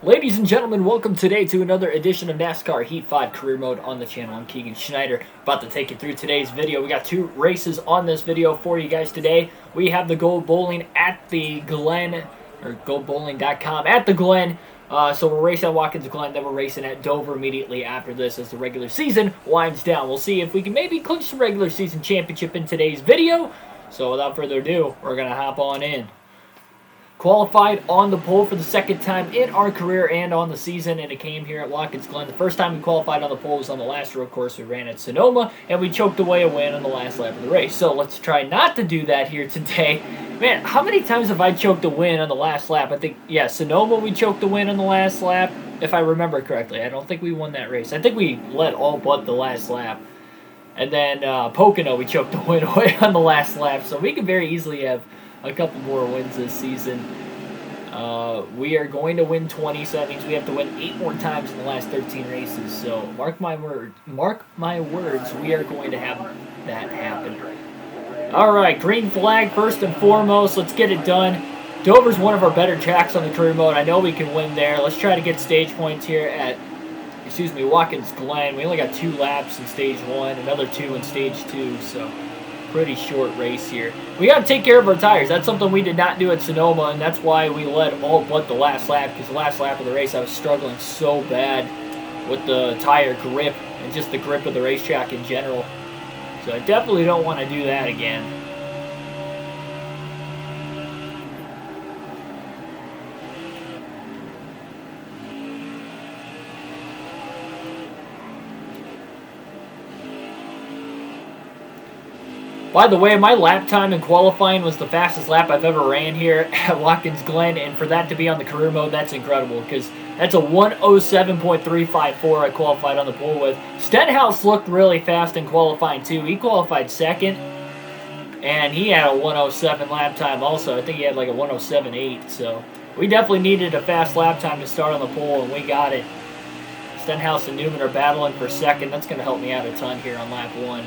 Ladies and gentlemen, welcome today to another edition of NASCAR Heat 5 Career Mode on the channel. I'm Keegan Schneider, about to take you through today's video. We got two races on this video for you guys today. We have the Gold Bowling at the Glen, or goldbowling.com at the Glen. So we're racing at Watkins Glen, then we're racing at Dover immediately after this as the regular season winds down. We'll see if we can maybe clinch the regular season championship in today's video. So without further ado, we're going to hop on in. Qualified on the pole for the second time in our career and on the season, and it came here at Watkins Glen. The first time we qualified on the pole was on the last road course we ran at Sonoma, and we choked away a win on the last lap of the race. So let's try not to do that here today. Man, how many times have I choked a win on the last lap? I think, yeah, Sonoma we choked a win on the last lap, if I remember correctly. I don't think we won that race. I think we led all but the last lap. And then Pocono, we choked the win away on the last lap. So we could very easily have a couple more wins this season. We are going to win 20, so that means we have to win 8 more times in the last 13 races. So mark my words, we are going to have that happen. All right, green flag first and foremost. Let's get it done. Dover's one of our better tracks on the career mode. I know we can win there. Let's try to get stage points here at, Watkins Glen. We only got 2 laps in stage 1, another 2 in stage 2, so pretty short race here. We got to take care of our tires. That's something we did not do at Sonoma, and that's why we led all but the last lap, because the last lap of the race I was struggling so bad with the tire grip and just the grip of the racetrack in general. So I definitely don't want to do that again. By the way, my lap time in qualifying was the fastest lap I've ever ran here at Watkins Glen, and for that to be on the career mode, that's incredible, because that's a 1:07.354 I qualified on the pole with. Stenhouse looked really fast in qualifying too. He qualified second, and he had a 1:07 lap time also. I think he had like a 1:07.8, so we definitely needed a fast lap time to start on the pole, and we got it. Stenhouse and Newman are battling for second. That's going to help me out a ton here on lap 1.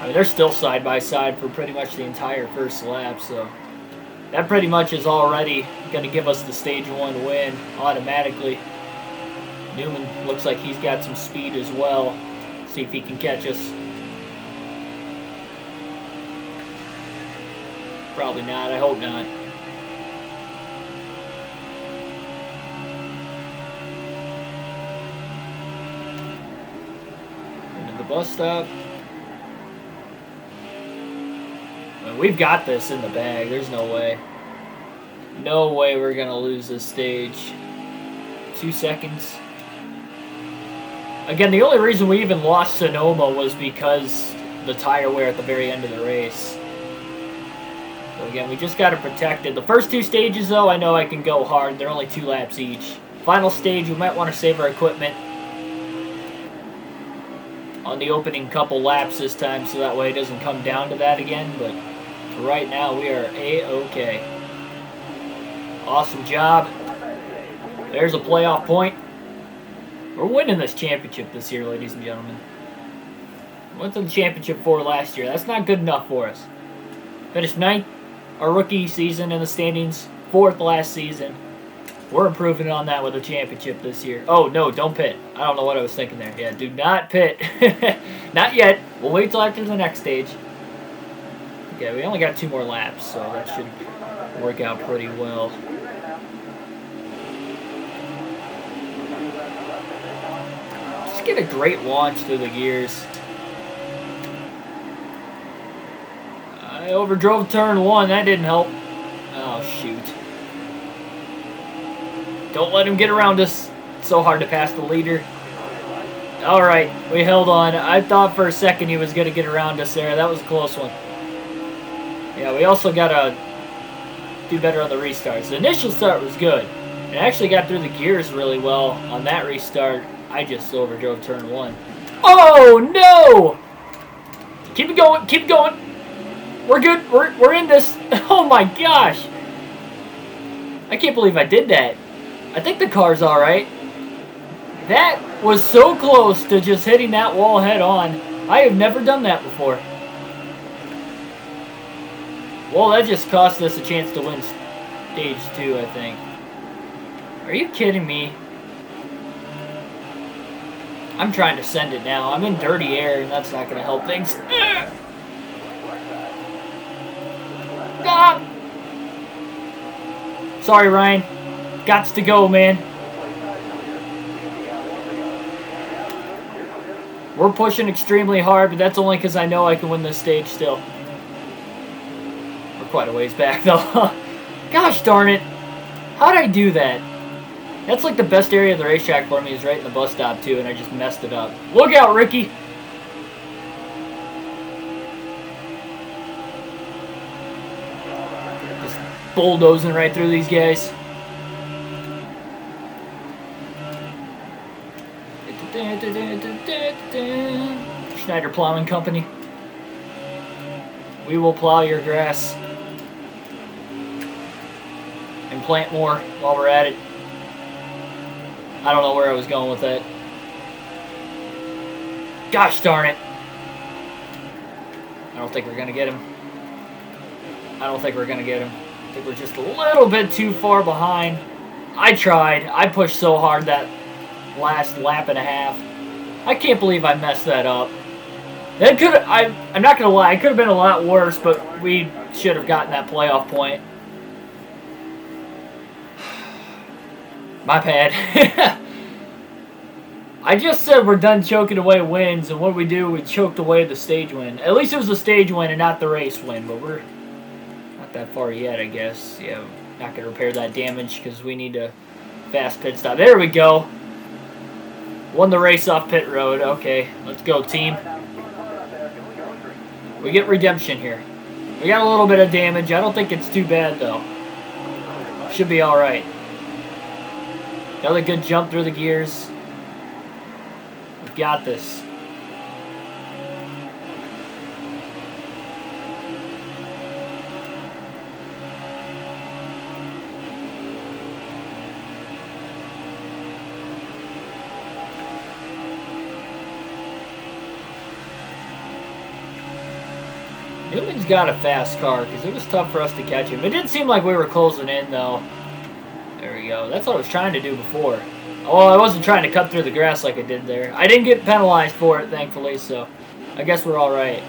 I mean, they're still side by side for pretty much the entire first lap, so that pretty much is already going to give us the stage 1 win automatically. Newman looks like he's got some speed as well. See if he can catch us. Probably not. I hope not. Into the bus stop. We've got this in the bag. There's no way. No way we're going to lose this stage. 2 seconds. Again, the only reason we even lost Sonoma was because the tire wear at the very end of the race. So again, we just got to protect it. The first 2 stages, though, I know I can go hard. They're only 2 laps each. Final stage, we might want to save our equipment on the opening couple laps this time, so that way it doesn't come down to that again, but right now we are A-okay. Awesome job. There's a playoff point. We're winning this championship this year, ladies and gentlemen. Went to the championship 4 last year. That's not good enough for us. Finished 9th our rookie season in the standings, 4th last season. We're improving on that with a championship this year. Oh, no, don't pit. I don't know what I was thinking there. Yeah, do not pit. Not yet. We'll wait till after the next stage. Okay, we only got 2 more laps, so that should work out pretty well. Just get a great launch through the gears. I overdrove turn 1. That didn't help. Oh, shoot. Don't let him get around us. It's so hard to pass the leader. All right, we held on. I thought for a second he was going to get around us there. That was a close one. Yeah, we also got to do better on the restarts. The initial start was good. It actually got through the gears really well on that restart. I just overdrove turn 1. Oh, no! Keep it going. Keep it going. We're good. We're in this. Oh, my gosh. I can't believe I did that. I think the car's all right. That was so close to just hitting that wall head on. I have never done that before. Well, that just cost us a chance to win stage 2, I think. Are you kidding me? I'm trying to send it now. I'm in dirty air, and that's not going to help things. Ah! Sorry, Ryan. Gots to go, man. We're pushing extremely hard, but that's only because I know I can win this stage still. We're quite a ways back, though. Gosh darn it. How'd I do that? That's like the best area of the racetrack for me is right in the bus stop, too, and I just messed it up. Look out, Ricky! Just bulldozing right through these guys. Schneider Plowing Company. We will plow your grass. And plant more while we're at it. I don't know where I was going with that. Gosh darn it. I don't think we're going to get him. I think we're just a little bit too far behind. I tried. I pushed so hard that last lap and a half. I can't believe I messed that up. That could I'm not going to lie. It could have been a lot worse, but we should have gotten that playoff point. My bad. I just said we're done choking away wins, and what we do, we choked away the stage win. At least it was a stage win and not the race win, but we're not that far yet, I guess. Yeah, not going to repair that damage because we need a fast pit stop. There we go. Won the race off pit road. Okay, let's go, team. We get redemption here. We got a little bit of damage. I don't think it's too bad, though. Should be all right. Another good jump through the gears. We've got this. Newman's got a fast car because it was tough for us to catch him. It didn't seem like we were closing in, though. There we go. That's what I was trying to do before. Oh, I wasn't trying to cut through the grass like I did there. I didn't get penalized for it, thankfully, so I guess we're all right.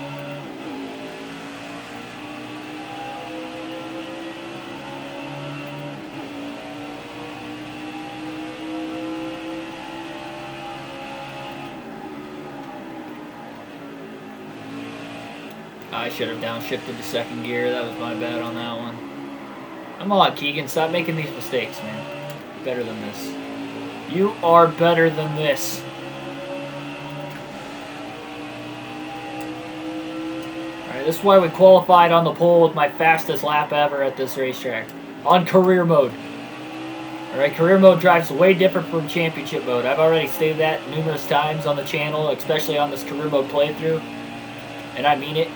I should have downshifted to second gear. That was my bad on that one. Come on, Keegan. Stop making these mistakes, man. Better than this. You are better than this. Alright, this is why we qualified on the pole with my fastest lap ever at this racetrack. On career mode. Alright, career mode drives way different from championship mode. I've already stated that numerous times on the channel, especially on this career mode playthrough. And I mean it.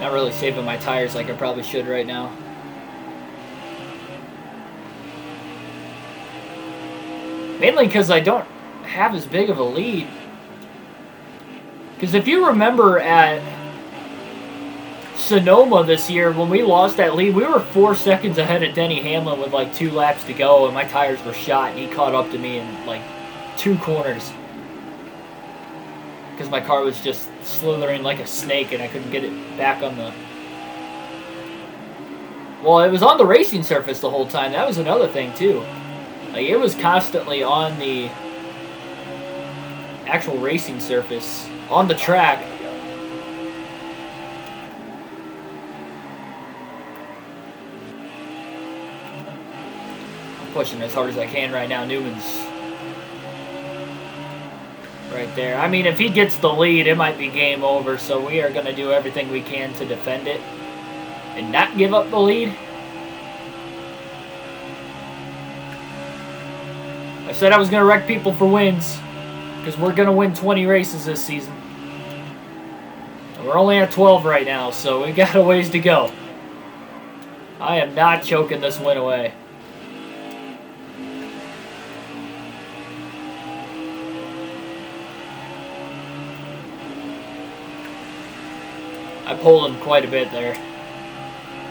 Not really saving my tires like I probably should right now. Mainly because I don't have as big of a lead. Because if you remember at Sonoma this year, when we lost that lead, we were 4 seconds ahead of Denny Hamlin with like 2 laps to go, and my tires were shot, and he caught up to me in like 2 corners. Because my car was just slithering like a snake, and I couldn't get it back on the... Well, it was on the racing surface the whole time. That was another thing, too. Like, it was constantly on the actual racing surface, on the track. I'm pushing as hard as I can right now. Newman's right there. I mean, if he gets the lead, it might be game over, so we are going to do everything we can to defend it and not give up the lead. I said I was going to wreck people for wins because we're going to win 20 races this season. And we're only at 12 right now, so we got a ways to go. I am not choking this win away. I pulled him quite a bit there.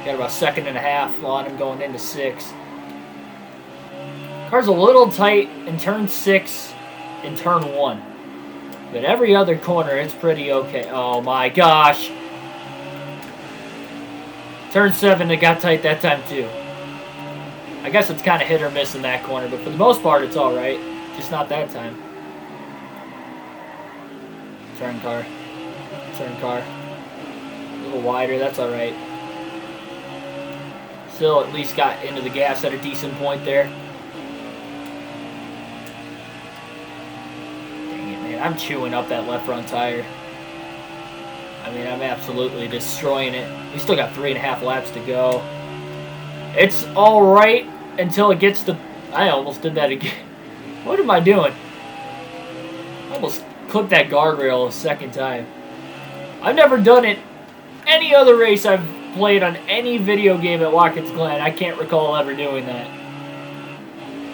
Got about a second and a half on him going into 6. Car's a little tight in turn 6 and turn 1. But every other corner, it's pretty okay. Oh my gosh. Turn 7, it got tight that time too. I guess it's kind of hit or miss in that corner, but for the most part, it's alright. Just not that time. Turn car. Turn car. A little wider, that's alright. Still at least got into the gas at a decent point there. Dang it, man. I'm chewing up that left front tire. I mean, I'm absolutely destroying it. We still got 3.5 laps to go. It's alright until it gets to... I almost did that again. What am I doing? I almost clipped that guardrail a second time. I've never done it any other race I've played on any video game at Watkins Glen. I can't recall ever doing that.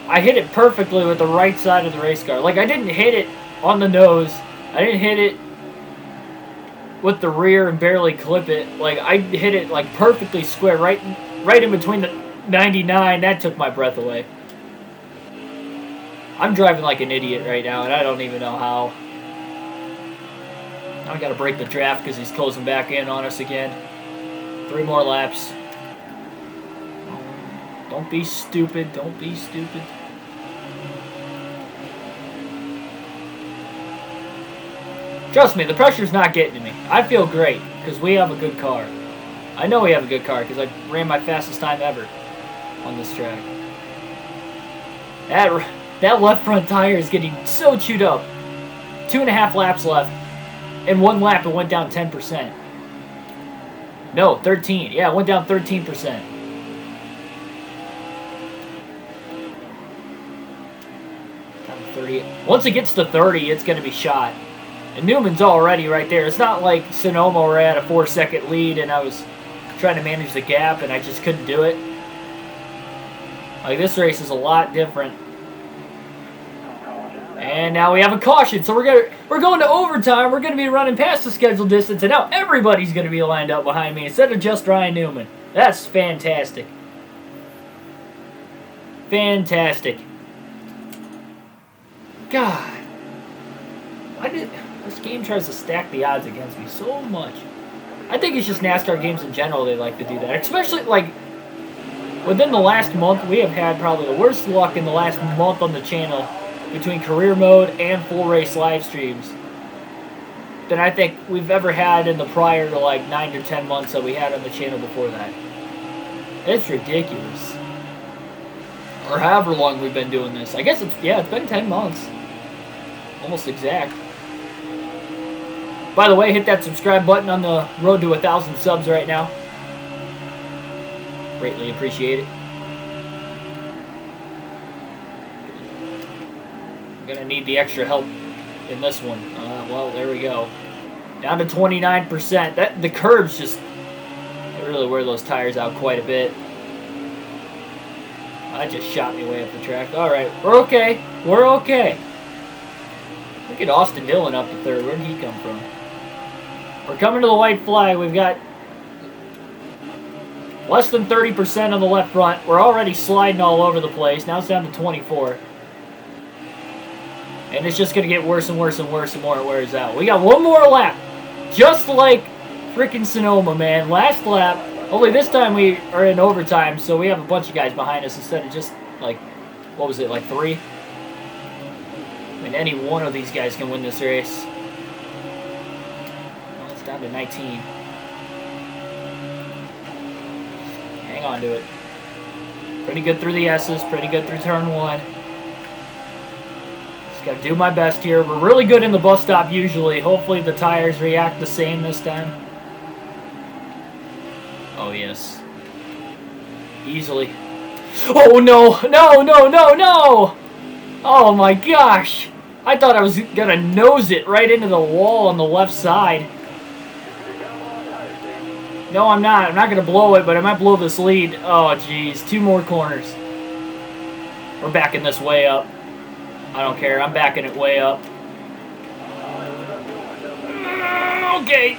I hit it perfectly with the right side of the race car. Like, I didn't hit it on the nose. I didn't hit it with the rear and barely clip it. Like, I hit it like perfectly square, right in between the 99. That took my breath away. I'm driving like an idiot right now, and I don't even know how. I gotta break the draft because he's closing back in on us again. 3 more laps. Don't be stupid. Don't be stupid. Trust me, the pressure's not getting to me. I feel great because we have a good car. I know we have a good car because I ran my fastest time ever on this track. That left front tire is getting so chewed up. 2.5 laps left. In 1 lap, it went down 10%. No, 13. Yeah, it went down 13%. Down to 30. Once it gets to 30, it's going to be shot. And Newman's already right there. It's not like Sonoma where I had a 4-second lead and I was trying to manage the gap and I just couldn't do it. Like, this race is a lot different. And now we have a caution, so we're going to overtime. We're going to be running past the scheduled distance, and now everybody's going to be lined up behind me instead of just Ryan Newman. That's fantastic. Fantastic. God. This game tries to stack the odds against me so much. I think it's just NASCAR games in general they like to do that. Especially, like, within the last month, we have had probably the worst luck in the last month on the channel between career mode and full race live streams than I think we've ever had in the prior to like 9 or 10 months that we had on the channel before that. It's ridiculous. Or however long we've been doing this. I guess it's been 10 months. Almost exact. By the way, hit that subscribe button on the road to 1,000 subs right now. Greatly appreciate it. I'm going to need the extra help in this one. Well, there we go. Down to 29%. The curbs just... They really wear those tires out quite a bit. That just shot me way up the track. Alright, we're okay. We're okay. Look at Austin Dillon up to 3rd. Where did he come from? We're coming to the white flag. We've got less than 30% on the left front. We're already sliding all over the place. Now it's down to 24. And it's just going to get worse and worse and worse the more it wears out. We got 1 more lap. Just like freaking Sonoma, man. Last lap. Only this time we are in overtime, so we have a bunch of guys behind us instead of just, like, what was it, like 3? I mean, any one of these guys can win this race. Well, it's down to 19. Hang on to it. Pretty good through the S's. Pretty good through turn 1. Got to do my best here. We're really good in the bus stop usually. Hopefully the tires react the same this time. Oh, yes. Easily. Oh, no. No, no, no, no. Oh, my gosh. I thought I was going to nose it right into the wall on the left side. No, I'm not. I'm not going to blow it, but I might blow this lead. Oh, jeez. 2 more corners. We're backing this way up. I don't care. I'm backing it way up. Okay.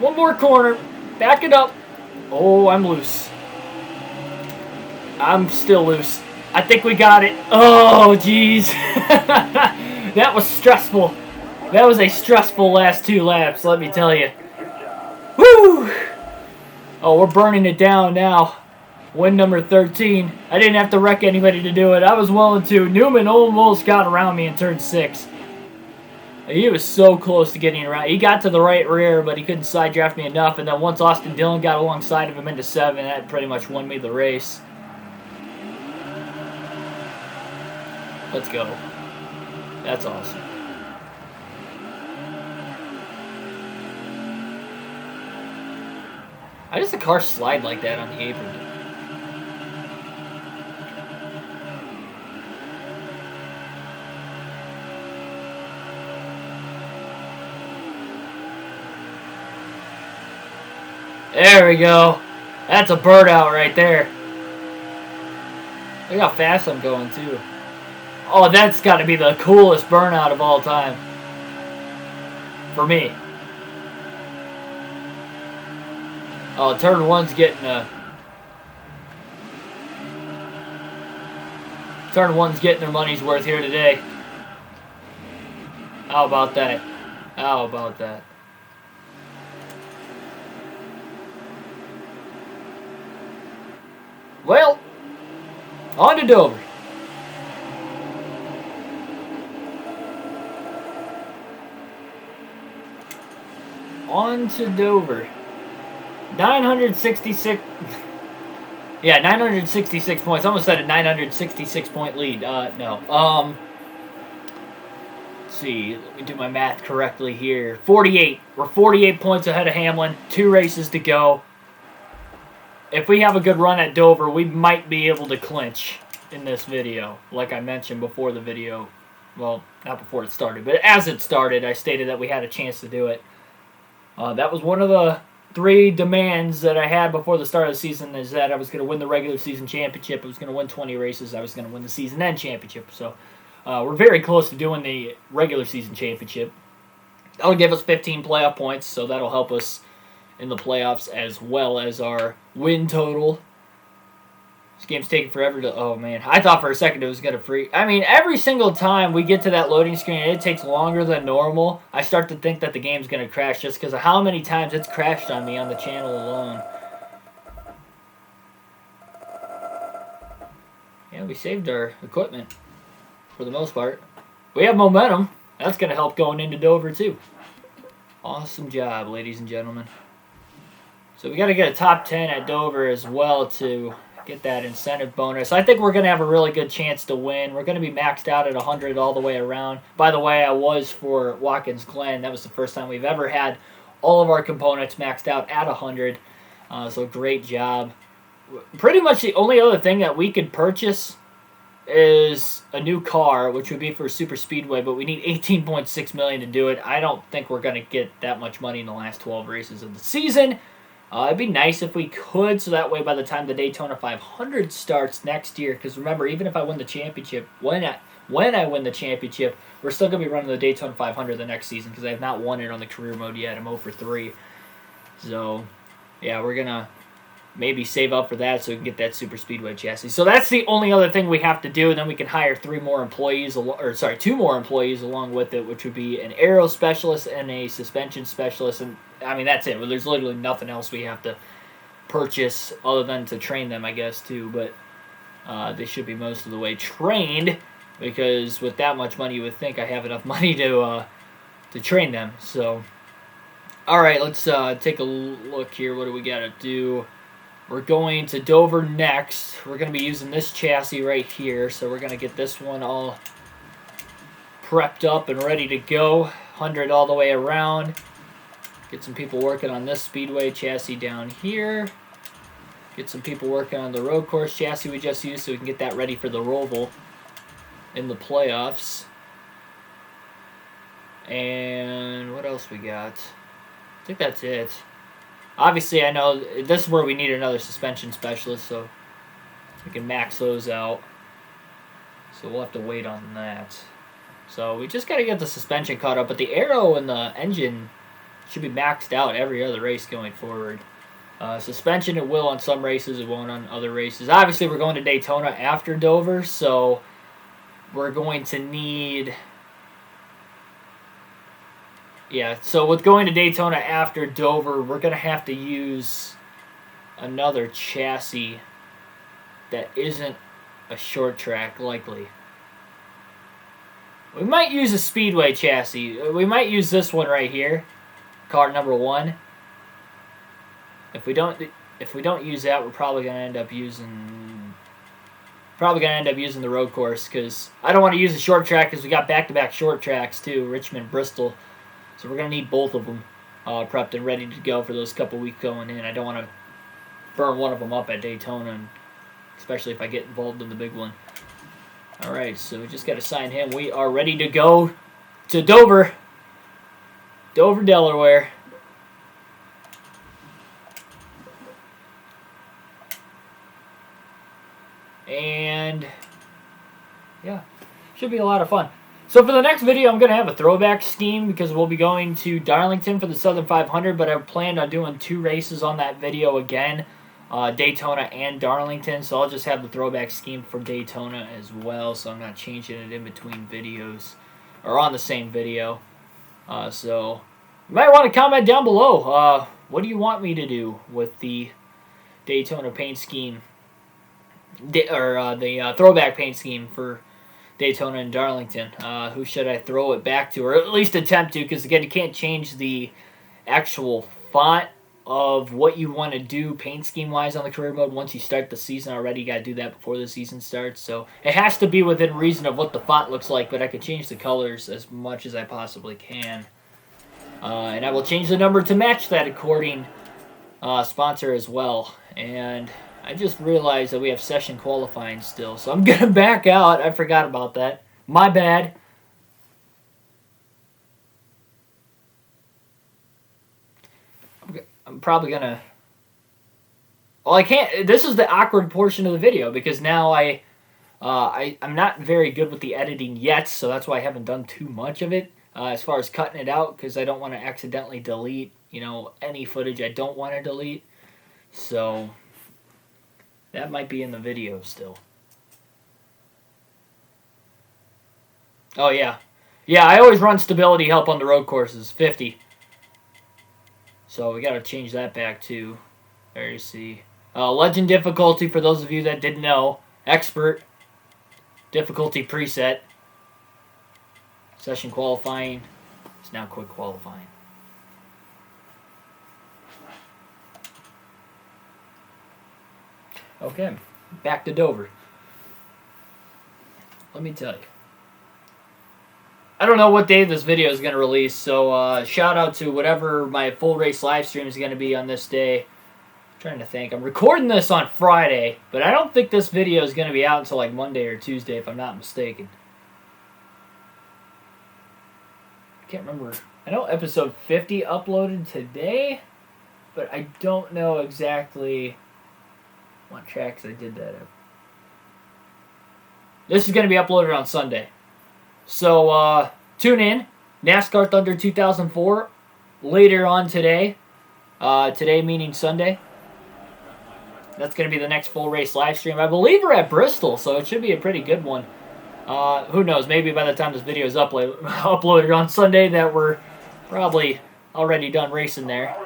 One more corner. Back it up. Oh, I'm loose. I'm still loose. I think we got it. Oh, jeez. That was stressful. That was a stressful last 2 laps, let me tell you. Woo! Oh, we're burning it down now. Win number 13. I didn't have to wreck anybody to do it. I was willing to. Newman almost got around me in turn 6. He was so close to getting around. He got to the right rear, but he couldn't side draft me enough. And then once Austin Dillon got alongside of him into 7, that pretty much won me the race. Let's go. That's awesome. How does the car slide like that on the apron? There we go. That's a burnout right there. Look how fast I'm going, too. Oh, that's got to be the coolest burnout of all time. For me. Oh, turn 1's getting Turn 1's getting their money's worth here today. How about that? How about that? Well, on to Dover. On to Dover. 966. Yeah, 966 points. I almost said a 966 point lead. No. Let's see. Let me do my math correctly here. 48. We're 48 points ahead of Hamlin. 2 races to go. If we have a good run at Dover, we might be able to clinch in this video. Like I mentioned before the video. Well, not before it started, but as it started, I stated that we had a chance to do it. That was one of the 3 demands that I had before the start of the season, is that I was going to win the regular season championship. I was going to win 20 races. I was going to win the season end championship. So we're very close to doing the regular season championship. That'll give us 15 playoff points, so that'll help us in the playoffs as well as our win total. This game's taking forever to... Oh, man. I thought for a second it was going to freeze. I mean, every single time we get to that loading screen and it takes longer than normal, I start to think that the game's going to crash just because of how many times it's crashed on me on the channel alone. Yeah, we saved our equipment for the most part. We have momentum. That's going to help going into Dover, too. Awesome job, ladies and gentlemen. So we got to get a top 10 at Dover as well to get that incentive bonus. I think we're going to have a really good chance to win. We're going to be maxed out at 100 all the way around. By the way, I was for Watkins Glen. That was the first time we've ever had all of our components maxed out at 100. So great job. Pretty much the only other thing that we could purchase is a new car, which would be for Super Speedway, but we need $18.6 million to do it. I don't think we're going to get that much money in the last 12 races of the season. It'd be nice if we could, so that way by the time the Daytona 500 starts next year, because remember, even if I win the championship, when I win the championship, we're still going to be running the Daytona 500 the next season, because I have not won it on the career mode yet. I'm 0 for 3. So, yeah, we're going to maybe save up for that so we can get that Super Speedway chassis. So that's the only other thing we have to do, and then we can hire 2 more employees along with it, which would be an aero specialist and a suspension specialist, and I mean, that's it. Well, there's literally nothing else we have to purchase other than to train them, I guess, too. But they should be most of the way trained, because with that much money, you would think I have enough money to train them. So, all right, let's take a look here. What do we got to do? We're going to Dover next. We're going to be using this chassis right here. So we're going to get this one all prepped up and ready to go. 100 all the way around. Get some people working on this Speedway chassis down here. Get some people working on the road course chassis we just used so we can get that ready for the Roval in the playoffs. And what else we got? I think that's it. Obviously, I know this is where we need another suspension specialist, so we can max those out. So we'll have to wait on that. So we just got to get the suspension caught up, but the aero and the engine should be maxed out every other race going forward. Suspension, it will on some races, it won't on other races. Obviously, we're going to Daytona after Dover, so we're going to need... Yeah, so with going to Daytona after Dover, we're going to have to use another chassis that isn't a short track, likely. We might use a Speedway chassis. We might use this one right here, car number 1. If we don't use that, we're probably gonna end up using the road course, because I don't want to use the short track because we got back-to-back short tracks too, Richmond, Bristol. So we're gonna need both of them prepped and ready to go for those couple weeks going in. I don't want to burn one of them up at Daytona, and especially if I get involved in the big one. All right, so we just got to sign him. We are ready to go to Dover, Delaware. And yeah, should be a lot of fun. So for the next video, I'm going to have a throwback scheme because we'll be going to Darlington for the Southern 500, but I planned on doing 2 races on that video again, Daytona and Darlington, so I'll just have the throwback scheme for Daytona as well, so I'm not changing it in between videos, or on the same video. So you might want to comment down below, what do you want me to do with the Daytona paint scheme, or the throwback paint scheme for Daytona and Darlington. Who should I throw it back to, or at least attempt to, because again, you can't change the actual font of what you want to do paint scheme wise on the career mode once you start the season already. You got to do that before the season starts, so it has to be within reason of what the font looks like, but I can change the colors as much as I possibly can. And I will change the number to match that according sponsor as well. And I just realized that we have session qualifying still, so I'm going to back out. I forgot about that. My bad. I'm probably going to... Well, I can't... This is the awkward portion of the video, because now I'm not very good with the editing yet, so that's why I haven't done too much of it as far as cutting it out, because I don't want to accidentally delete, any footage I don't want to delete. So... that might be in the video still. Oh, yeah. Yeah, I always run stability help on the road courses, 50. So we got to change that back to, there you see. Legend difficulty, for those of you that didn't know. Expert. Difficulty preset. Session qualifying. It's now quick qualifying. Okay, back to Dover. Let me tell you. I don't know what day this video is going to release, so shout out to whatever my full race live stream is going to be on this day. I'm trying to think. I'm recording this on Friday, but I don't think this video is going to be out until like Monday or Tuesday, if I'm not mistaken. I can't remember. I know episode 50 uploaded today, but I don't know exactly... what tracks I did that at. This is going to be uploaded on Sunday. So, tune in. NASCAR Thunder 2004 later on today. Today meaning Sunday. That's going to be the next full race live stream. I believe we're at Bristol, so it should be a pretty good one. Who knows? Maybe by the time this video is uploaded on Sunday that we're probably already done racing there.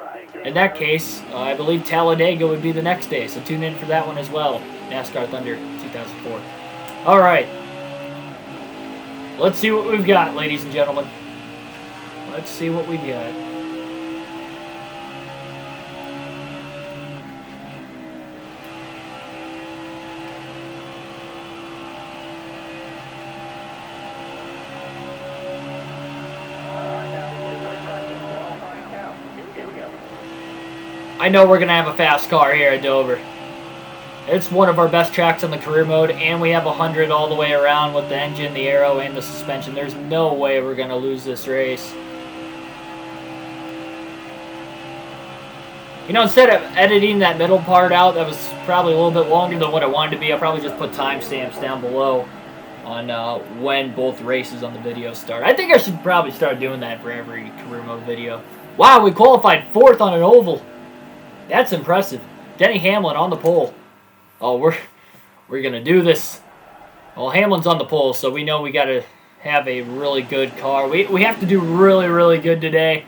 In that case, I believe Talladega would be the next day, so tune in for that one as well. NASCAR Thunder 2004. All right. Let's see what we've got, ladies and gentlemen. Let's see what we got. I know we're going to have a fast car here at Dover. It's one of our best tracks on the career mode, and we have 100 all the way around with the engine, the aero, and the suspension. There's no way we're going to lose this race. Instead of editing that middle part out, that was probably a little bit longer than what I wanted to be, I'll probably just put timestamps down below on when both races on the video start. I think I should probably start doing that for every career mode video. Wow, we qualified 4th on an oval. That's impressive. Denny Hamlin on the pole. Oh, we're gonna do this. Well, Hamlin's on the pole, so we know we gotta have a really good car. We have to do really, really good today.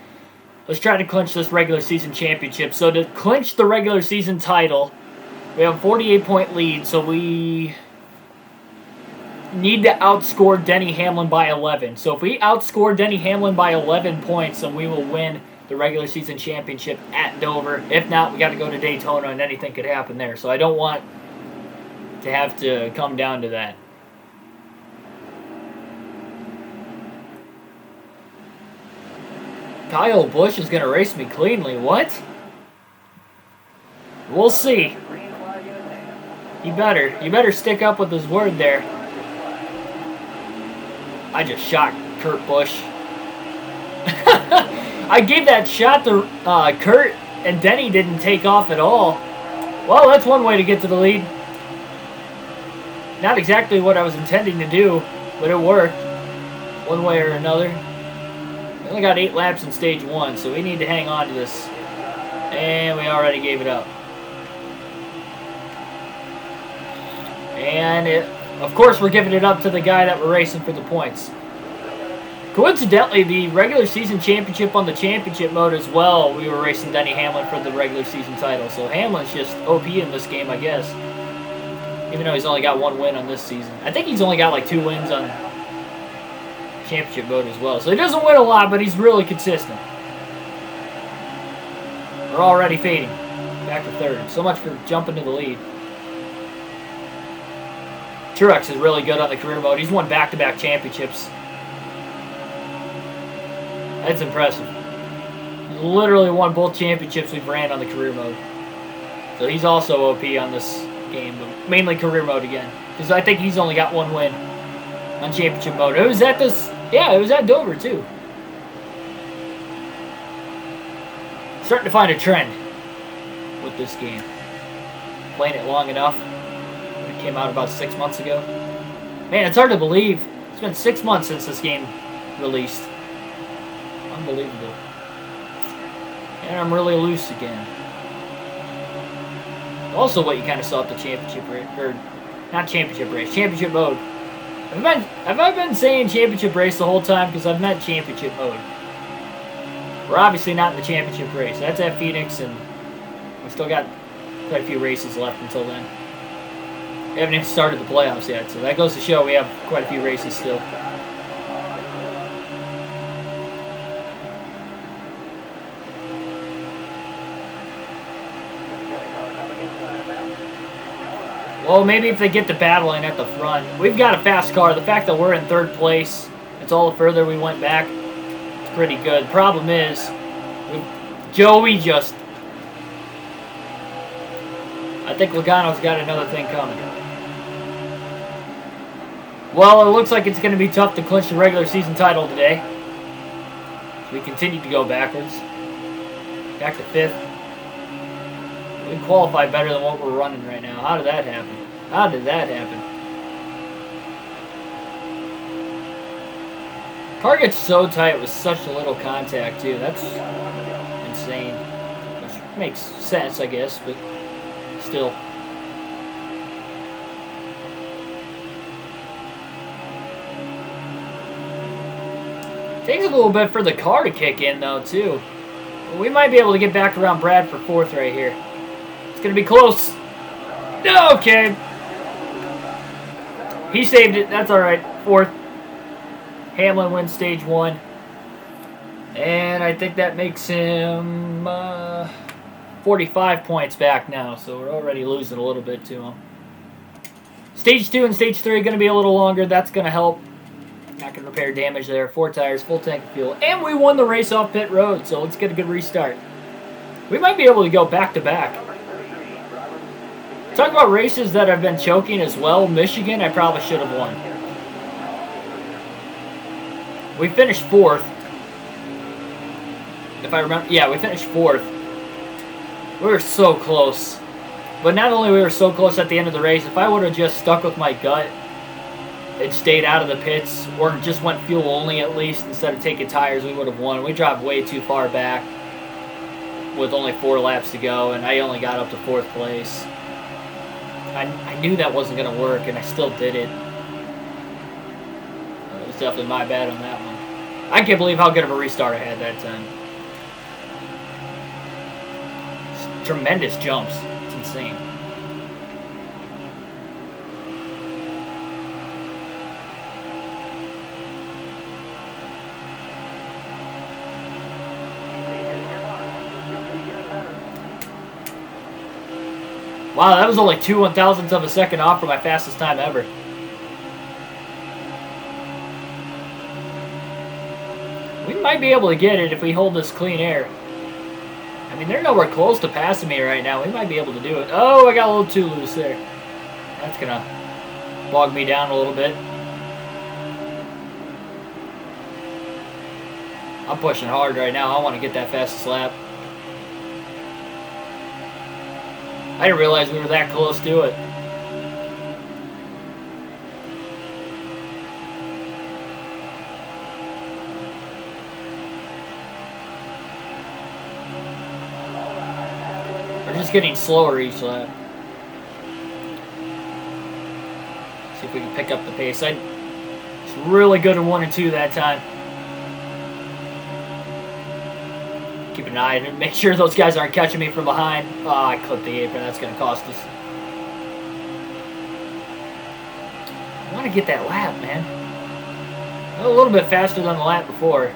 Let's try to clinch this regular season championship. So to clinch the regular season title, we have a 48-point lead, so we need to outscore Denny Hamlin by 11. So if we outscore Denny Hamlin by 11 points, then we will win the regular season championship at Dover. If not, we got to go to Daytona, and anything could happen there. So I don't want to have to come down to that. Kyle Busch is going to race me cleanly. What? We'll see. You better stick up with his word there. I just shot Kurt Busch. I gave that shot to Kurt, and Denny didn't take off at all. Well, that's one way to get to the lead. Not exactly what I was intending to do, but it worked. One way or another. We only got 8 laps in stage 1, so we need to hang on to this. And we already gave it up. And of course, we're giving it up to the guy that we're racing for the points. Coincidentally, the regular season championship on the championship mode as well, we were racing Denny Hamlin for the regular season title. So Hamlin's just OP in this game, I guess. Even though he's only got 1 win on this season. I think he's only got like 2 wins on championship mode as well. So he doesn't win a lot, but he's really consistent. We're already fading. Back to 3rd. So much for jumping to the lead. Truex is really good on the career mode. He's won back-to-back championships. That's impressive. He's literally won both championships we've ran on the career mode. So he's also OP on this game, but mainly career mode again. Because I think he's only got 1 win on championship mode. It was at this, yeah, it was at Dover too. Starting to find a trend with this game. Playing it long enough. It came out about 6 months ago. Man, it's hard to believe. It's been 6 months since this game released. Unbelievable. And I'm really loose again. Also what you kind of saw at the championship race, or not championship race, championship mode. Have I been saying championship race the whole time? Because I've meant championship mode. We're obviously not in the championship race. That's at Phoenix, and we still got quite a few races left until then. We haven't even started the playoffs yet, so that goes to show we have quite a few races still. Well, maybe if they get to battling at the front. We've got a fast car. The fact that we're in 3rd place, it's all the further we went back. It's pretty good. Problem is, Joey just... I think Logano's got another thing coming. Well, it looks like it's going to be tough to clinch the regular season title today. We continue to go backwards. Back to 5th. We qualify better than what we're running right now. How did that happen? How did that happen? Car gets so tight with such a little contact, too. That's insane. Which makes sense, I guess, but still. Takes a little bit for the car to kick in, though, too. We might be able to get back around Brad for 4th right here. It's going to be close. Okay. He saved it. That's all right. 4th. Hamlin wins stage 1. And I think that makes him 45 points back now. So we're already losing a little bit to him. Stage 2 and stage 3 are going to be a little longer. That's going to help. Not going to repair damage there. 4 tires, full tank of fuel. And we won the race off pit road. So let's get a good restart. We might be able to go back-to-back. Talk about races that have been choking as well. Michigan, I probably should have won. We finished 4th. If I remember, yeah, we finished 4th. We were so close. But not only we were so close at the end of the race, if I would have just stuck with my gut, had stayed out of the pits or just went fuel only at least instead of taking tires, we would have won. We dropped way too far back with only 4 laps to go, and I only got up to 4th place. I knew that wasn't going to work, and I still did it. It was definitely my bad on that one. I can't believe how good of a restart I had that time. It's tremendous jumps. It's insane. Wow, that was only 2 1,000ths of a second off for my fastest time ever. We might be able to get it if we hold this clean air. I mean, they're nowhere close to passing me right now. We might be able to do it. Oh, I got a little too loose there. That's going to bog me down a little bit. I'm pushing hard right now. I want to get that fastest lap. I didn't realize we were that close to it. We're just getting slower each lap. See if we can pick up the pace. It's really good in 1 and 2 that time. Keep an eye and make sure those guys aren't catching me from behind. Oh, I clipped the apron. That's going to cost us. I want to get that lap, man. A little bit faster than the lap before.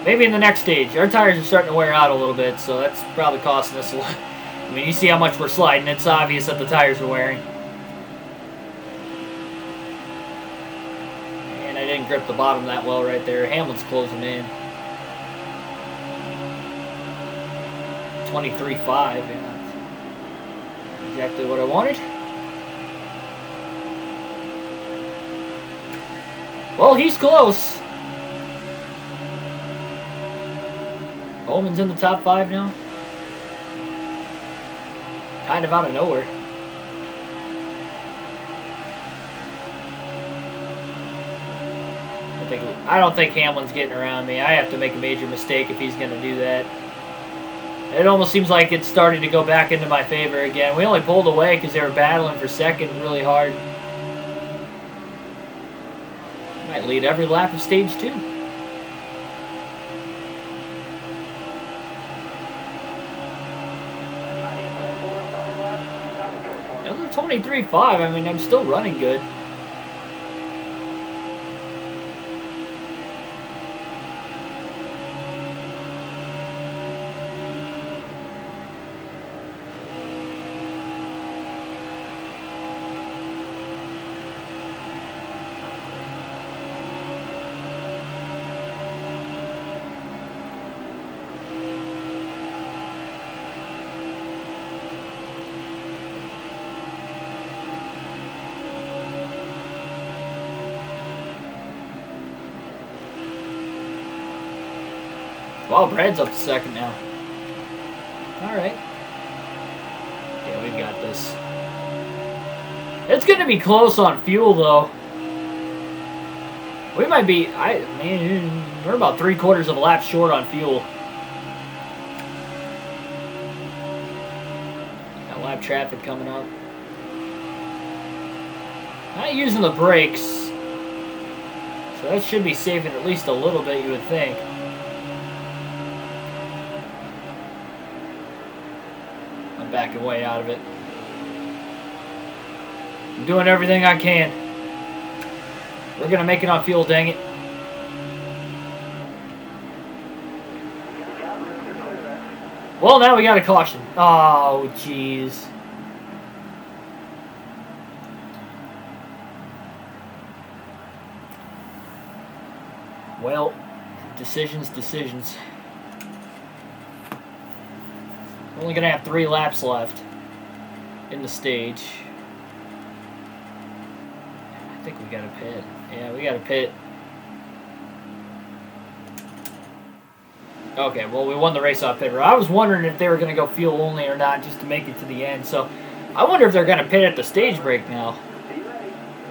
Maybe in the next stage. Our tires are starting to wear out a little bit, so that's probably costing us a lot. I mean, you see how much we're sliding. It's obvious that the tires are wearing. I didn't grip the bottom that well right there. Hamlin's closing in. 23.5, yeah. Exactly what I wanted. Well, he's close. Bowman's in the top 5 now. Kind of out of nowhere. I don't think Hamlin's getting around me. I have to make a major mistake if he's going to do that. It almost seems like it's starting to go back into my favor again. We only pulled away because they were battling for second really hard. Might lead every lap of stage 2. Another 23.5. I mean, I'm still running good. Wow, Brad's up to second now. Alright. Yeah, we've got this. It's going to be close on fuel, though. We might be... we're about 3/4 of a lap short on fuel. Got lap traffic coming up. Not using the brakes. So that should be saving at least a little bit, you would think. Backing way out of it. I'm doing everything I can. We're going to make it on fuel, dang it. Well, now we got a caution. Oh, jeez. Well, decisions. We're only going to have 3 laps left in the stage. I think we got to pit. Yeah, we got to pit. Okay, well, we won the race off pit road. I was wondering if they were going to go fuel only or not just to make it to the end. So I wonder if they're going to pit at the stage break now.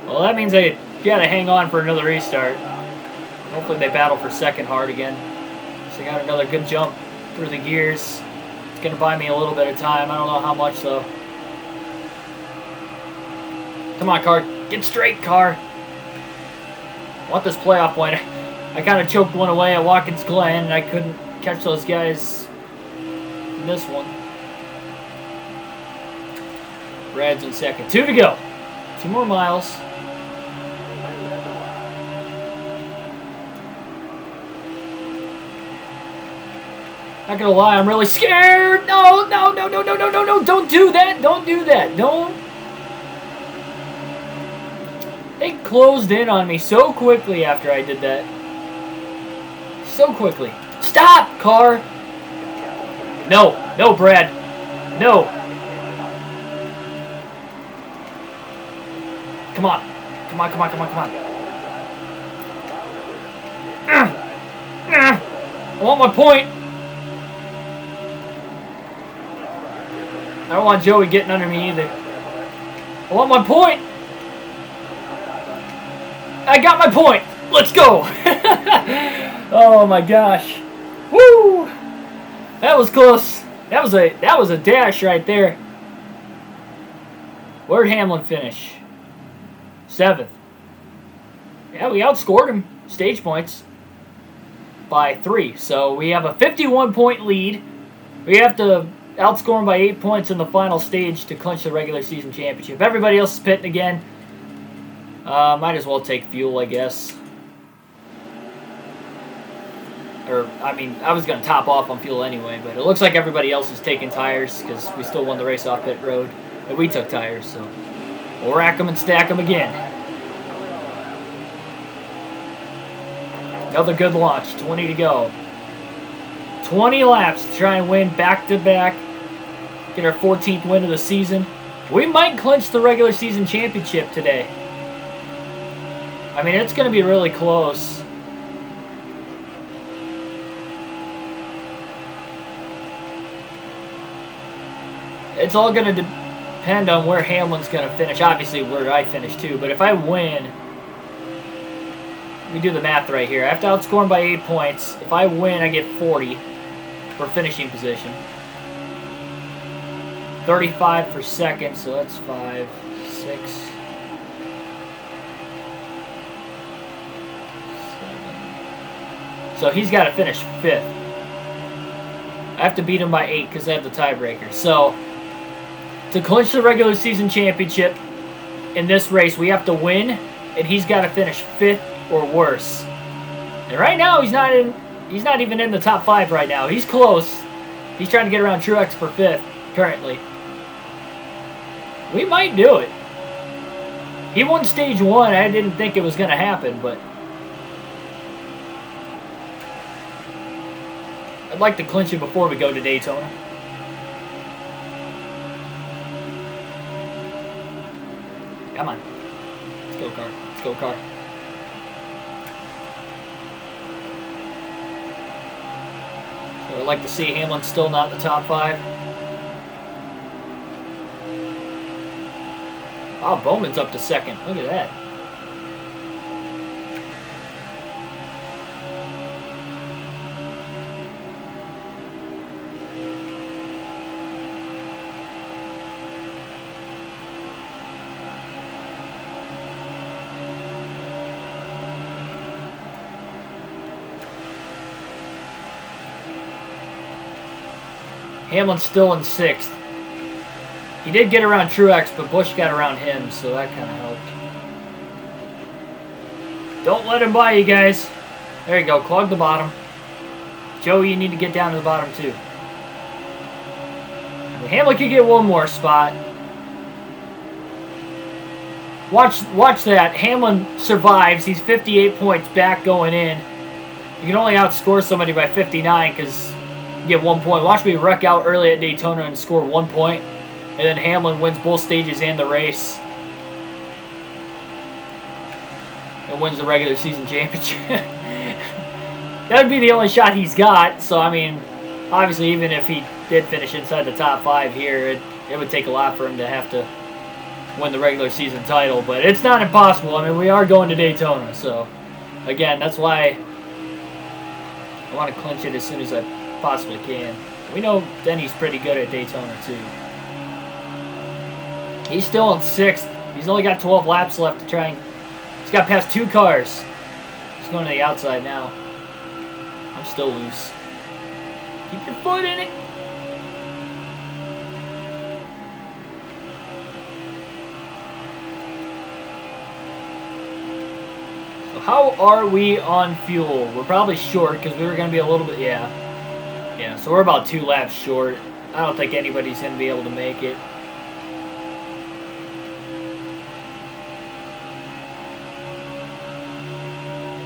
Well, that means they got to hang on for another restart. Hopefully they battle for second hard again. So they got another good jump through the gears. It's going to buy me a little bit of time. I don't know how much, though. Come on, car. Get straight, car. I want this playoff point. I kind of choked one away at Watkins Glen, and I couldn't catch those guys in this one. Brad's in second. 2 to go. 2 more miles. Not gonna lie, I'm really scared. No, no, no, no, no, no, no, no. Don't do that. Don't do that. Don't. They closed in on me so quickly after I did that. So quickly. Stop, car. No. No, Brad. No. Come on. Come on, come on, come on, come on. I want my point. I don't want Joey getting under me either. I want my point. I got my point. Let's go. Oh my gosh. Woo! That was close. That was a dash right there. Where'd Hamlin finish? 7th. Yeah, we outscored him stage points by 3. So we have a 51-point lead. We have to outscore him by 8 points in the final stage to clinch the regular season championship. Everybody else is pitting again. Might as well take fuel, I guess. Or, I mean, I was going to top off on fuel anyway, but it looks like everybody else is taking tires because we still won the race off pit road. And we took tires, so we'll rack them and stack them again. Another good launch. 20 to go. 20 laps to try and win back-to-back. Get our 14th win of the season. We might clinch the regular season championship today. I mean, it's going to be really close. It's all going to depend on where Hamlin's going to finish. Obviously, where I finish too. But if I win, let me do the math right here. I have to outscore him by 8 points. If I win, I get 40 for finishing position. 35 for second, so that's 5, 6, 7. So he's got to finish 5th. I have to beat him by 8 because I have the tiebreaker. So to clinch the regular season championship in this race, we have to win, and he's got to finish 5th or worse. And right now, he's not even in the top 5 right now. He's close. He's trying to get around Truex for 5th currently. We might do it. He won stage 1. I didn't think it was going to happen, but I'd like to clinch it before we go to Daytona. Come on. Let's go, car. Let's go, car. So I'd like to see Hamlin still not in the top 5. Wow, Bowman's up to 2nd. Look at that. Hamlin's still in 6th. He did get around Truex, but Busch got around him, so that kind of helped. Don't let him by you guys. There you go, clog the bottom. Joey, you need to get down to the bottom too. Hamlin can get one more spot. Watch that. Hamlin survives. He's 58 points back going in. You can only outscore somebody by 59 because you get 1 point. Watch me wreck out early at Daytona and score 1 point. And then Hamlin wins both stages and the race. And wins the regular season championship. That would be the only shot he's got. So, I mean, obviously, even if he did finish inside the top 5 here, it would take a lot for him to have to win the regular season title, but it's not impossible. I mean, we are going to Daytona, so again, that's why I want to clinch it as soon as I possibly can. We know Denny's pretty good at Daytona, too. He's still in 6th. He's only got 12 laps left to try and... He's got past 2 cars. He's going to the outside now. I'm still loose. Keep your foot in it. So how are we on fuel? We're probably short because we were going to be a little bit... Yeah, so we're about 2 laps short. I don't think anybody's going to be able to make it.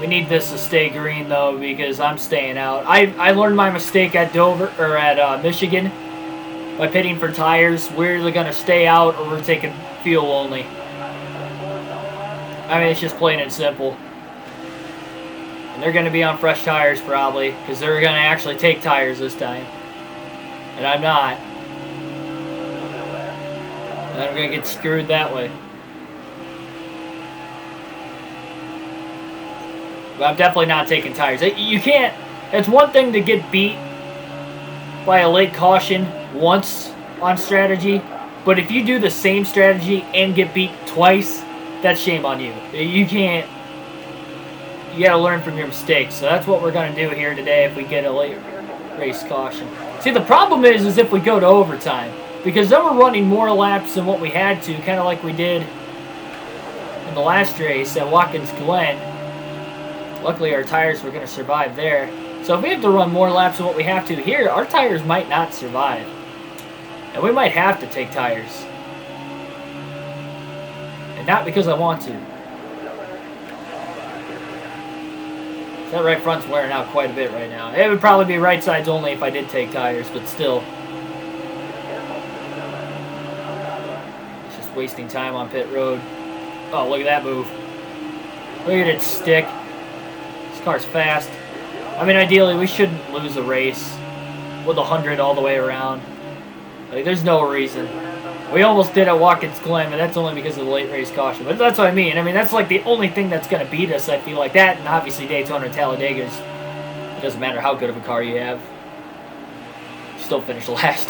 We need this to stay green, though, because I'm staying out. I learned my mistake at Dover, or at Michigan, by pitting for tires. We're either going to stay out or we're taking fuel only. I mean, it's just plain and simple. And they're going to be on fresh tires, probably, because they're going to actually take tires this time. And I'm not. And I'm going to get screwed that way. But I'm definitely not taking tires. You can't... It's one thing to get beat by a late caution once on strategy, but if you do the same strategy and get beat twice, that's shame on you. You can't... You gotta learn from your mistakes. So that's what we're gonna do here today if we get a late race caution. See, the problem is if we go to overtime, because then we're running more laps than what we had to, kind of like we did in the last race at Watkins Glen. Luckily, our tires were going to survive there. So if we have to run more laps than what we have to here, our tires might not survive. And we might have to take tires. And not because I want to. That right front's wearing out quite a bit right now. It would probably be right sides only if I did take tires, but still. It's just wasting time on pit road. Oh, look at that move. Look at it stick. Car's fast. I mean, ideally, we shouldn't lose a race with 100 all the way around. Like, there's no reason. We almost did at Watkins Glen, but that's only because of the late race caution. But that's what I mean. I mean, that's like the only thing that's going to beat us, I feel like that. And obviously, Daytona and Talladega, it doesn't matter how good of a car you have. You still finish last.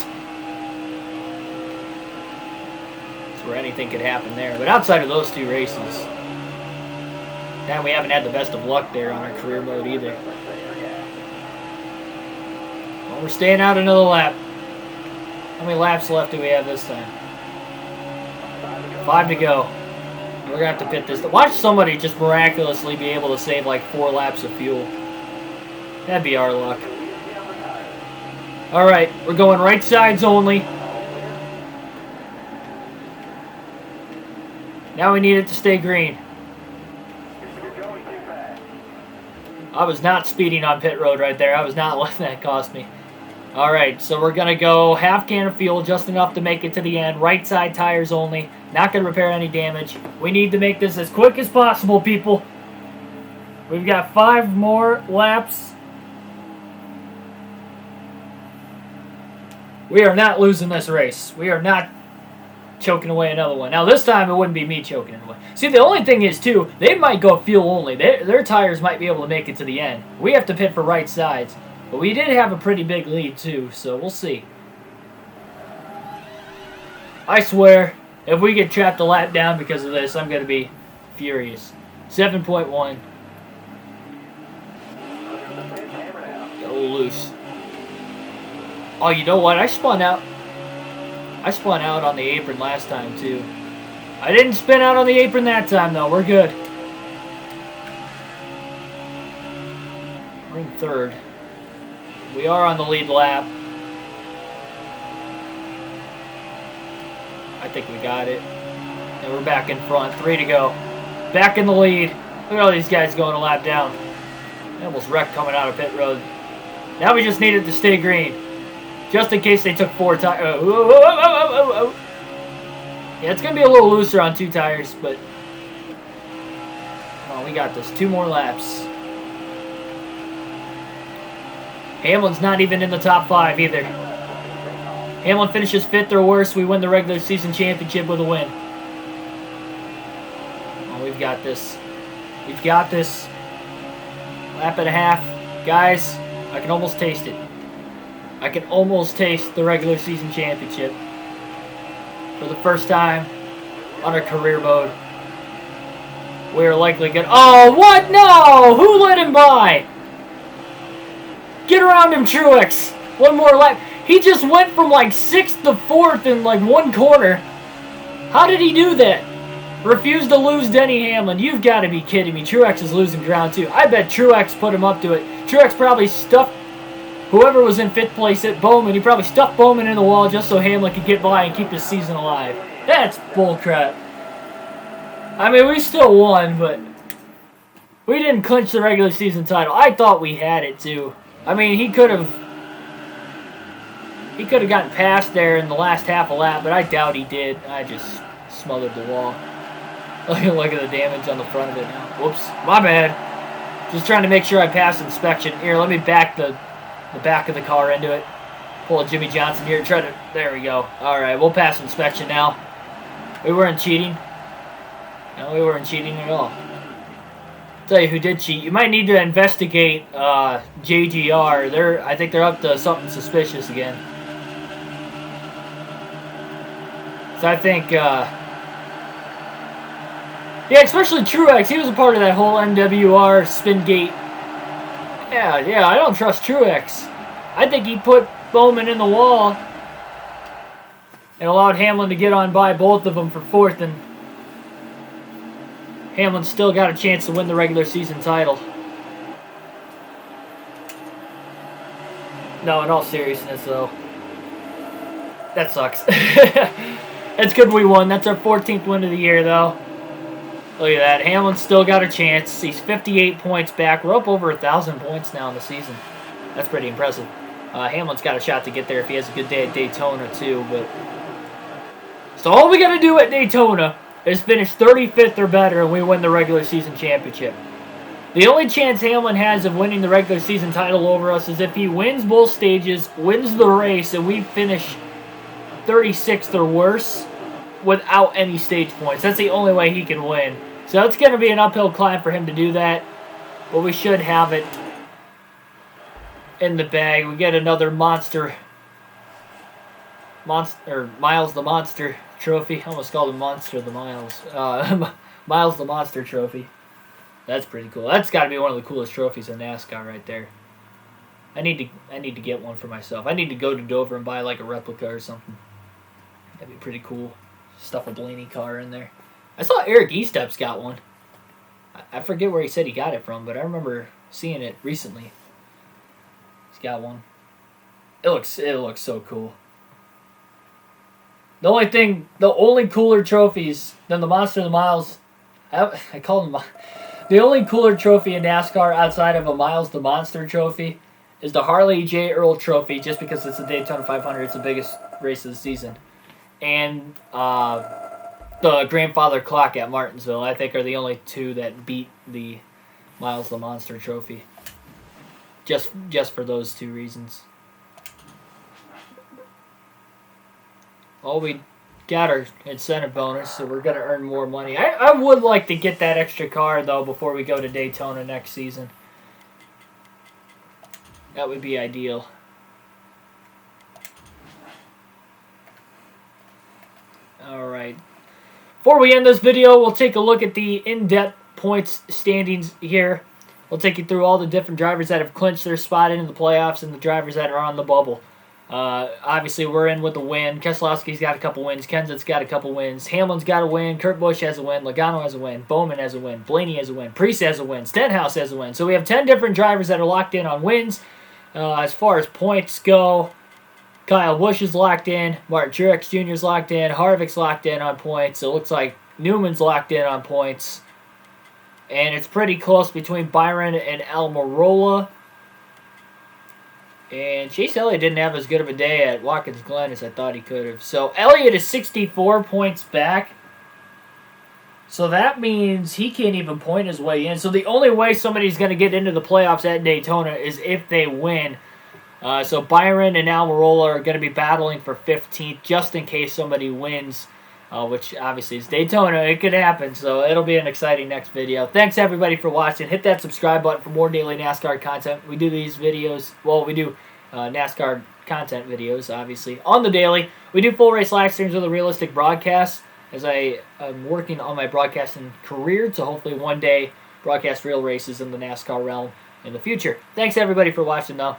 That's where anything could happen there. But outside of those 2 races... And we haven't had the best of luck there on our career mode either. Well, we're staying out another lap. How many laps left do we have this time? 5 to go. We're going to have to pit this. Watch somebody just miraculously be able to save like 4 laps of fuel. That'd be our luck. Alright, we're going right sides only. Now we need it to stay green. I was not speeding on pit road right there. I was not letting that cost me. Alright, so we're going to go half can of fuel, just enough to make it to the end. Right side tires only. Not going to repair any damage. We need to make this as quick as possible, people. We've got 5 more laps. We are not losing this race. We are not choking away another one. Now, this time, it wouldn't be me choking it away. See, the only thing is, too, they might go fuel only. Their tires might be able to make it to the end. We have to pit for right sides. But we did have a pretty big lead, too, so we'll see. I swear, if we get trapped a lap down because of this, I'm going to be furious. 7.1. Got a little loose. Oh, you know what? I spun out. I spun out on the apron last time, too. I didn't spin out on the apron that time, though. We're good. We're in 3rd. We are on the lead lap. I think we got it. And we're back in front. 3 to go. Back in the lead. Look at all these guys going a lap down. They almost wrecked coming out of pit road. Now we just need it to stay green. Just in case they took 4 tires. Yeah, it's going to be a little looser on 2 tires, but... Oh, we got this. 2 more laps. Hamlin's not even in the top 5 either. Hamlin finishes 5th or worse. We win the regular season championship with a win. Oh, we've got this. We've got this. Lap and a half. Guys, I can almost taste it. I can almost taste the regular season championship. For the first time on our career mode. We're likely going to... Oh, what? No! Who let him by? Get around him, Truex. One more lap. He just went from like 6th to 4th in like one corner. How did he do that? Refused to lose Denny Hamlin. You've got to be kidding me. Truex is losing ground too. I bet Truex put him up to it. Truex probably stuffed whoever was in 5th place at Bowman. He probably stuffed Bowman in the wall just so Hamlin could get by and keep his season alive. That's bullcrap. I mean, we still won, but we didn't clinch the regular season title. I thought we had it too. I mean, he could have gotten past there in the last half a lap, but I doubt he did. I just smothered the wall. Look at the damage on the front of it now. Whoops, my bad. Just trying to make sure I pass inspection. Here, let me back the back of the car into it. Pull a Jimmy Johnson here. Try to. There we go. All right, we'll pass inspection now. We weren't cheating. No, we weren't cheating at all. Tell you who did cheat. You might need to investigate JGR. I think they're up to something suspicious again. So I think, yeah, especially Truex. He was a part of that whole MWR spin gate. Yeah, I don't trust Truex. I think he put Bowman in the wall and allowed Hamlin to get on by both of them for 4th, and Hamlin still got a chance to win the regular season title. No, in all seriousness, though, that sucks. It's good we won. That's our 14th win of the year, though. Look at that. Hamlin's still got a chance. He's 58 points back. We're up over 1,000 points now in the season. That's pretty impressive. Hamlin's got a shot to get there if he has a good day at Daytona, too. But so all we got to do at Daytona is finish 35th or better, and we win the regular season championship. The only chance Hamlin has of winning the regular season title over us is if he wins both stages, wins the race, and we finish 36th or worse without any stage points. That's the only way he can win. So it's going to be an uphill climb for him to do that, but we should have it in the bag. We get another Miles the Monster trophy. I almost called him Monster the Miles. Miles the Monster trophy. That's pretty cool. That's got to be one of the coolest trophies in NASCAR right there. I need to get one for myself. I need to go to Dover and buy like a replica or something. That'd be pretty cool. Stuff a Blaney car in there. I saw Eric Estep's got one. I forget where he said he got it from, but I remember seeing it recently. He's got one. It looks so cool. The only cooler trophies than the Monster of the Miles, I call them, the only cooler trophy in NASCAR outside of a Miles the Monster trophy is the Harley J. Earl trophy, just because it's the Daytona 500. It's the biggest race of the season. And the grandfather clock at Martinsville, I think, are the only two that beat the Miles the Monster trophy. Just for those two reasons. Well, we got our incentive bonus, so we're going to earn more money. I would like to get that extra car, though, before we go to Daytona next season. That would be ideal. Alright. Before we end this video, we'll take a look at the in-depth points standings here. We'll take you through all the different drivers that have clinched their spot into the playoffs and the drivers that are on the bubble. Obviously, we're in with a win. Keselowski's got a couple wins. Kenseth's got a couple wins. Hamlin's got a win. Kurt Busch has a win. Logano has a win. Bowman has a win. Blaney has a win. Priest has a win. Stenhouse has a win. So we have 10 different drivers that are locked in on wins. As far as points go, Kyle Busch is locked in. Martin Truex Jr. is locked in. Harvick's locked in on points. It looks like Newman's locked in on points. And it's pretty close between Byron and Almirola. And Chase Elliott didn't have as good of a day at Watkins Glen as I thought he could have. So Elliott is 64 points back. So that means he can't even point his way in. So the only way somebody's going to get into the playoffs at Daytona is if they win. So Byron and Almirola are going to be battling for 15th just in case somebody wins, which obviously is Daytona. It could happen, so it'll be an exciting next video. Thanks, everybody, for watching. Hit that subscribe button for more daily NASCAR content. We do these videos, well, we do NASCAR content videos, obviously, on the daily. We do full race live streams with a realistic broadcast, as I am working on my broadcasting career to hopefully one day broadcast real races in the NASCAR realm in the future. Thanks, everybody, for watching, though.